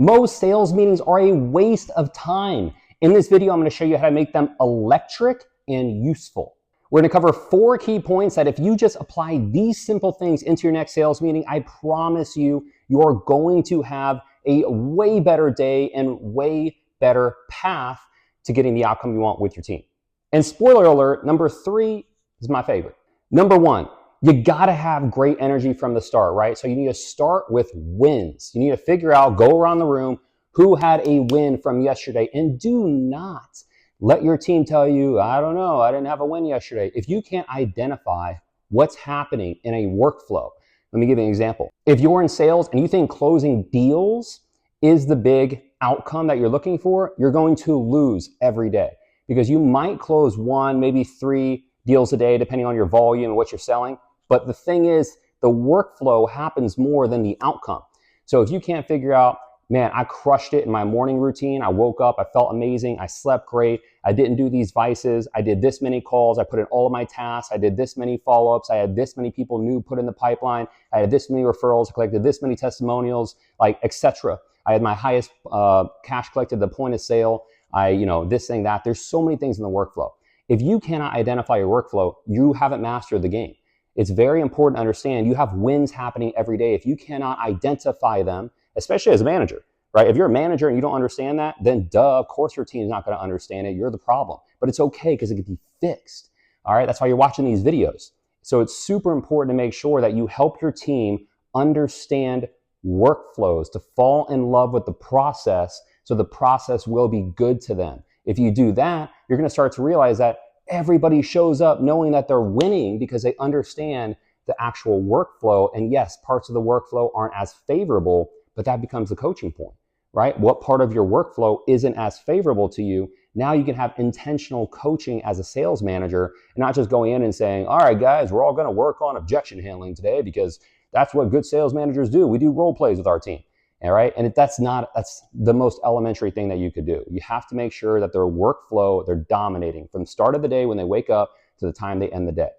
Most sales meetings are a waste of time. In this video, I'm going to show you how to make them electric and useful. We're going to cover 4 key points that if you just apply these simple things into your next sales meeting, I promise you, you're going to have a way better day and way better path to getting the outcome you want with your team. And spoiler alert, number 3 is my favorite. Number 1, you gotta have great energy from the start, right? So you need to start with wins. You need to figure out, go around the room, who had a win from yesterday, and do not let your team tell you, I don't know, I didn't have a win yesterday. If you can't identify what's happening in a workflow, let me give you an example. If you're in sales and you think closing deals is the big outcome that you're looking for, you're going to lose every day because you might close 1, maybe 3 deals a day, depending on your volume and what you're selling. But the thing is, the workflow happens more than the outcome. So if you can't figure out, man, I crushed it in my morning routine. I woke up, I felt amazing. I slept great. I didn't do these vices. I did this many calls. I put in all of my tasks. I did this many follow-ups. I had this many people new put in the pipeline. I had this many referrals. I collected this many testimonials, like etc. I had my highest cash collected at the point of sale. This thing, that. There's so many things in the workflow. If you cannot identify your workflow, you haven't mastered the game. It's very important to understand you have wins happening every day. If you cannot identify them, especially as a manager, right? If you're a manager and you don't understand that, then of course your team is not going to understand it. You're the problem. But it's okay because it can be fixed. All right, that's why you're watching these videos. So it's super important to make sure that you help your team understand workflows, to fall in love with the process so the process will be good to them. If you do that, you're going to start to realize that everybody shows up knowing that they're winning because they understand the actual workflow. And yes, parts of the workflow aren't as favorable, but that becomes the coaching point, right? What part of your workflow isn't as favorable to you? Now you can have intentional coaching as a sales manager and not just going in and saying, all right, guys, we're all going to work on objection handling today because that's what good sales managers do. We do role plays with our team. All right. And that's the most elementary thing that you could do. You have to make sure that their workflow, they're dominating from the start of the day when they wake up to the time they end the day.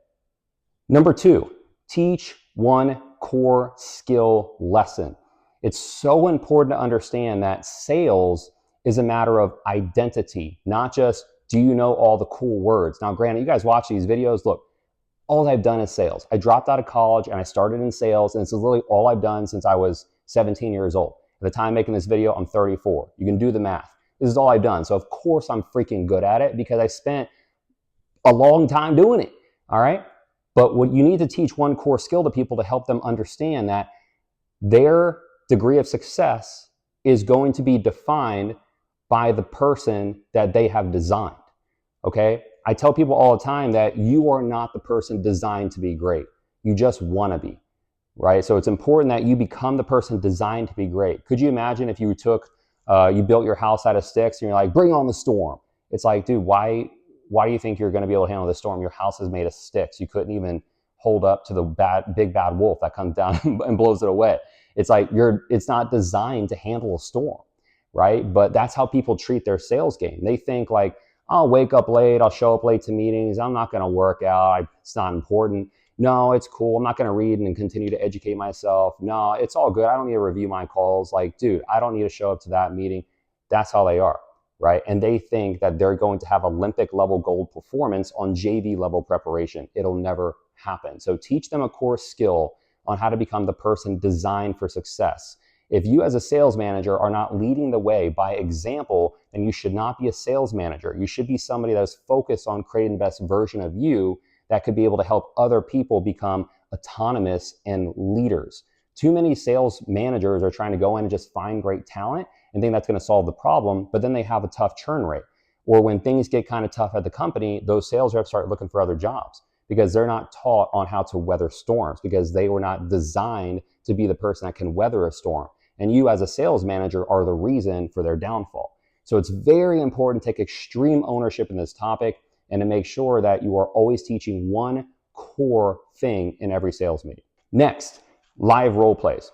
Number 2, teach one core skill lesson. It's so important to understand that sales is a matter of identity, not just do you know all the cool words. Now, granted, you guys watch these videos. Look, all I've done is sales. I dropped out of college and I started in sales, and this is literally all I've done since I was 17 years old. At the time making this video, I'm 34. You can do the math. This is all I've done. So of course I'm freaking good at it because I spent a long time doing it. All right. But what you need to teach one core skill to people to help them understand that their degree of success is going to be defined by the person that they have designed. Okay. I tell people all the time that you are not the person designed to be great. You just want to be. Right? So it's important that you become the person designed to be great. Could you imagine if you you built your house out of sticks and you're like, bring on the storm? It's like, dude, why do you think you're going to be able to handle the storm? Your house is made of sticks. You couldn't even hold up to the big bad wolf that comes down and blows it away. It's like it's not designed to handle a storm, right? But that's how people treat their sales game. They think like, I'll wake up late, I'll show up late to meetings, I'm not going to work out, it's not important. No, it's cool. I'm not going to read and continue to educate myself. No, it's all good. I don't need to review my calls. Like, dude, I don't need to show up to that meeting. That's how they are, right? And they think that they're going to have Olympic level gold performance on JV level preparation. It'll never happen. So teach them a core skill on how to become the person designed for success. If you as a sales manager are not leading the way by example, then you should not be a sales manager. You should be somebody that is focused on creating the best version of you that could be able to help other people become autonomous and leaders. Too many sales managers are trying to go in and just find great talent and think that's going to solve the problem, but then they have a tough churn rate. Or when things get kind of tough at the company, those sales reps start looking for other jobs because they're not taught on how to weather storms because they were not designed to be the person that can weather a storm. And you as a sales manager are the reason for their downfall. So it's very important to take extreme ownership in this topic and to make sure that you are always teaching one core thing in every sales meeting. Next, live role plays.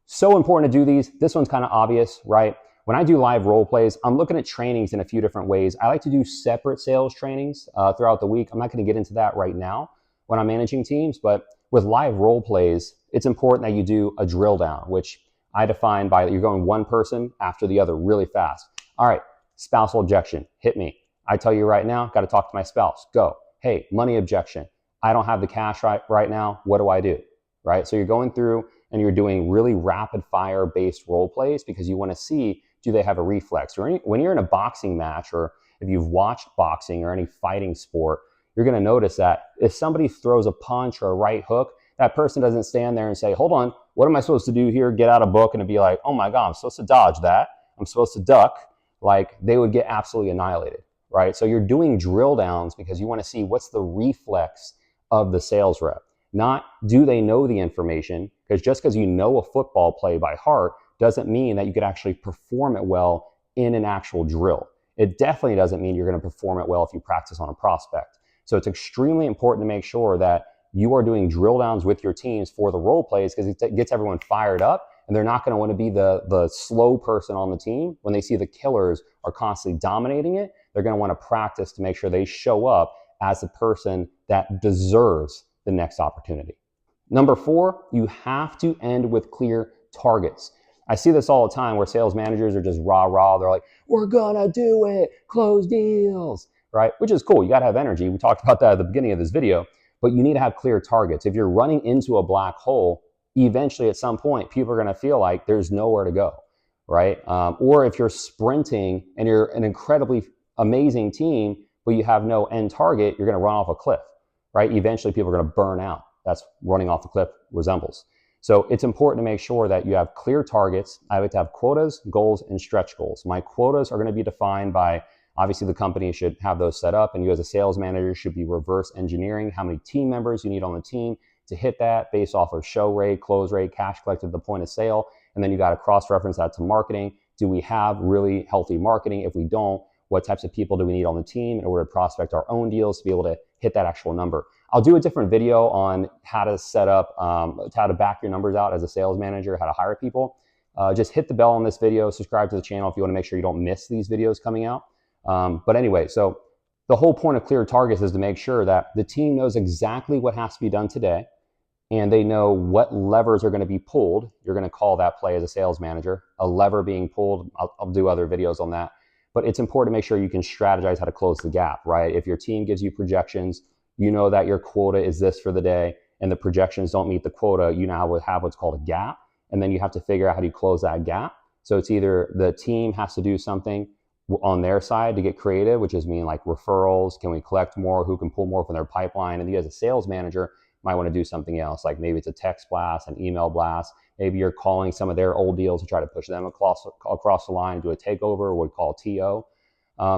So important to do these. This one's kind of obvious, right? When I do live role plays, I'm looking at trainings in a few different ways. I like to do separate sales trainings throughout the week. I'm not going to get into that right now when I'm managing teams, but with live role plays, it's important that you do a drill down, which I define by you're going one person after the other really fast. All right, spousal objection, hit me. I tell you right now, got to talk to my spouse. Go. Hey, money objection. I don't have the cash right now. What do I do? Right? So you're going through and you're doing really rapid fire based role plays because you want to see, do they have a reflex? Or when you're in a boxing match, or if you've watched boxing or any fighting sport, you're going to notice that if somebody throws a punch or a right hook, that person doesn't stand there and say, hold on, what am I supposed to do here? Get out a book and be like, oh my God, I'm supposed to dodge that. I'm supposed to duck. Like, they would get absolutely annihilated, right? So you're doing drill downs because you want to see what's the reflex of the sales rep. Not do they know the information, because just because you know a football play by heart doesn't mean that you could actually perform it well in an actual drill. It definitely doesn't mean you're going to perform it well if you practice on a prospect. So it's extremely important to make sure that you are doing drill downs with your teams for the role plays, because it gets everyone fired up, and they're not going to want to be the slow person on the team. When they see the killers are constantly dominating it, they're going to want to practice to make sure they show up as the person that deserves the next opportunity. Number 4, you have to end with clear targets. I see this all the time where sales managers are just rah-rah. They're like, we're gonna do it, close deals, right? Which is cool. You gotta have energy. We talked about that at the beginning of this video, but you need to have clear targets. If you're running into a black hole, eventually at some point, people are gonna feel like there's nowhere to go, right? Or if you're sprinting and you're an incredibly amazing team, but you have no end target, you're gonna run off a cliff, right? Eventually people are gonna burn out. That's running off the cliff resembles. So it's important to make sure that you have clear targets. I like to have quotas, goals, and stretch goals. My quotas are going to be defined by, obviously the company should have those set up, and you as a sales manager should be reverse engineering how many team members you need on the team to hit that based off of show rate, close rate, cash collected at the point of sale. And then you got to cross-reference that to marketing. Do we have really healthy marketing? If we don't, what types of people do we need on the team in order to prospect our own deals to be able to hit that actual number? I'll do a different video on how to set up, how to back your numbers out as a sales manager, how to hire people. Just hit the bell on this video, subscribe to the channel if you want to make sure you don't miss these videos coming out. But anyway, so the whole point of clear targets is to make sure that the team knows exactly what has to be done today, and they know what levers are going to be pulled. You're going to call that play as a sales manager, a lever being pulled. I'll do other videos on that. But it's important to make sure you can strategize how to close the gap, right? If your team gives you projections, you know that your quota is this for the day, and the projections don't meet the quota, you now have what's called a gap, and then you have to figure out how do you close that gap. So it's either the team has to do something on their side to get creative, which is mean like referrals, can we collect more, who can pull more from their pipeline, and you as a sales manager might want to do something else, like maybe it's a text blast, an email blast, maybe you're calling some of their old deals to try to push them across the line, do a takeover, what we call TO.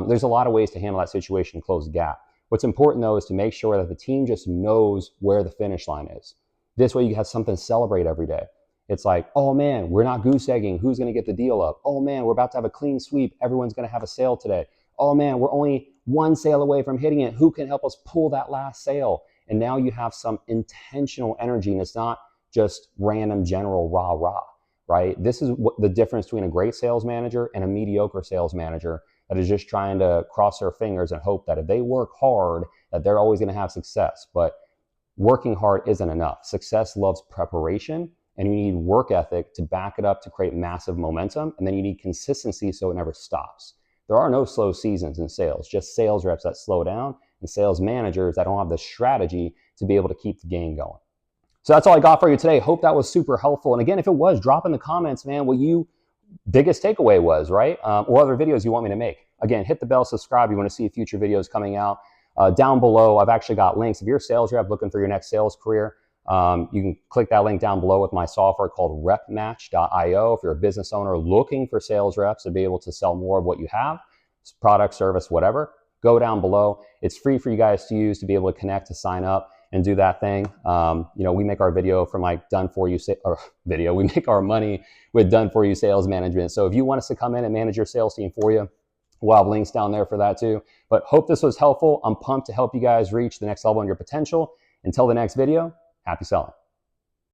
There's a lot of ways to handle that situation and close the gap. What's important, though, is to make sure that the team just knows where the finish line is. This way you have something to celebrate every day. It's like, oh man, we're not goose egging. Who's going to get the deal up? Oh man, we're about to have a clean sweep. Everyone's going to have a sale today. Oh man, we're only one sale away from hitting it. Who can help us pull that last sale? And now you have some intentional energy, and it's not just random general rah-rah, right? This is what the difference between a great sales manager and a mediocre sales manager that is just trying to cross their fingers and hope that if they work hard, that they're always going to have success. But working hard isn't enough. Success loves preparation, and you need work ethic to back it up to create massive momentum. And then you need consistency so it never stops. There are no slow seasons in sales, just sales reps that slow down and sales managers that don't have the strategy to be able to keep the game going. So that's all I got for you today. Hope that was super helpful. And again, if it was, drop in the comments, man, what you biggest takeaway was, right? Or other videos you want me to make. Again, hit the bell, subscribe. You want to see future videos coming out. Down below, I've actually got links. If you're a sales rep looking for your next sales career, you can click that link down below with my software called repmatch.io. If you're a business owner looking for sales reps to be able to sell more of what you have, product, service, whatever, go down below. It's free for you guys to use to be able to connect, to sign up and do that thing. We make our video from like done for you, we make our money with done for you sales management. So if you want us to come in and manage your sales team for you, we'll have links down there for that too. But hope this was helpful. I'm pumped to help you guys reach the next level in your potential. Until the next video, happy selling.